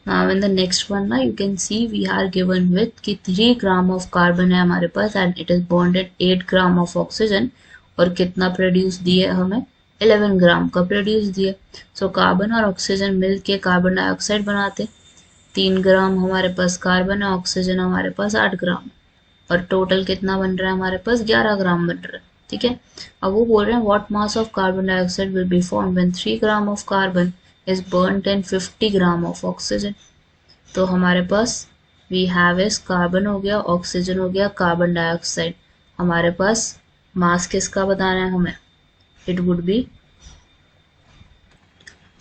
Now in the next one ना you can see we are given with कि 3 gram of carbon है हमारे पास and it is bonded 8 gram of oxygen, और कितना produce दिए हमें 11 ग्राम का प्रोड्यूस दिए। सो कार्बन और ऑक्सीजन मिल के कार्बन डाइऑक्साइड बनाते। 3 ग्राम हमारे पास कार्बन है, ऑक्सीजन हमारे पास 8 ग्राम, और टोटल कितना बन रहा है हमारे पास 11 ग्राम बन रहा है। ठीक है, अब वो बोल रहे हैं what mass of carbon dioxide will be form when 3 gram of carbon is burned and 50 gram of oxygen. तो हमारे पास वी हैव इस कार्बन हो गया, ऑक्सीजन हो गया, कार्बन डाइऑक्साइड। हमारे पास मास किसका बताना है हमें, इट वुड बी,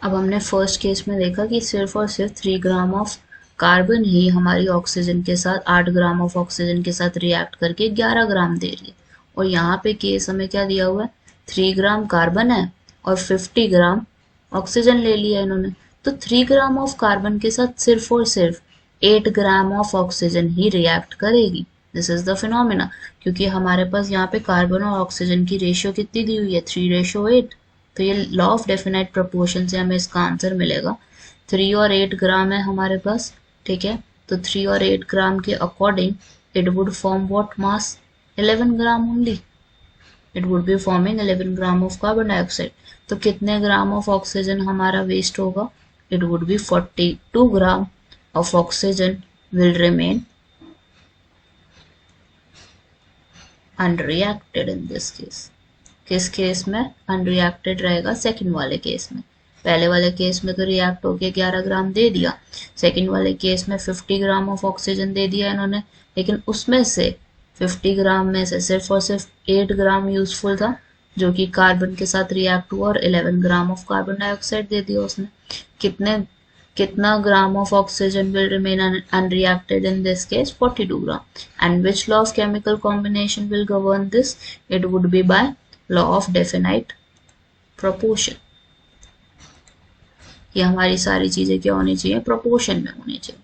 अब हमने फर्स्ट केस में देखा कि सिर्फ और सिर्फ 3 ग्राम ऑफ कार्बन ही हमारी ऑक्सीजन के साथ 8 ग्राम ऑफ ऑक्सीजन के साथ रिएक्ट करके 11 ग्राम दे रही है, और यहाँ पे केस हमें क्या दिया हुआ है, 3 ग्राम कार्बन है और 50 ग्राम ऑक्सीजन ले लिया इन्होंने। तो 3 ग्राम ऑफ कार्बन के साथ सिर्फ और सिर्फ 8 gram of oxygen he react करेगी। दिस इज द फिनोमिना, क्योंकि हमारे पास यहाँ पे कार्बन और ऑक्सीजन की रेशियो कितनी दी हुई है, 3:8। तो ये लॉ ऑफ डेफिनाइट प्रोपोर्शन से हमें इसका आंसर मिलेगा। 3 और 8 ग्राम है हमारे पास, ठीक है, तो 3 और 8 ग्राम के according it would form what mass, 11 gram only. It would be forming 11 gram of carbon dioxide. तो कितने ग्राम ऑफ ऑक्सीजन हमारा वेस्ट होगा, it would be 42 gram of oxygen will remain unreacted in this case. किस case में unreacted रहेगा, second वाले case में। पहले वाले केस में तो रिएक्ट होके 11 ग्राम दे दिया, सेकंड वाले केस में 50 ग्राम ऑफ ऑक्सीजन दे दिया इन्होंने, लेकिन उसमें से 50 ग्राम में से सिर्फ और सिर्फ 8 ग्राम यूजफुल था जो कि कार्बन के साथ रिएक्ट हुआ, और 11 ग्राम ऑफ कार्बन डाइऑक्साइड दे दिया उसने। कितना ग्राम of oxygen will remain unreacted in this case, 42 gram. And which law of chemical combination will govern this, it would be by law of definite proportion। ये हमारी सारी चीजें क्या होनी चाहिए, प्रोपोर्शन में होनी चाहिए।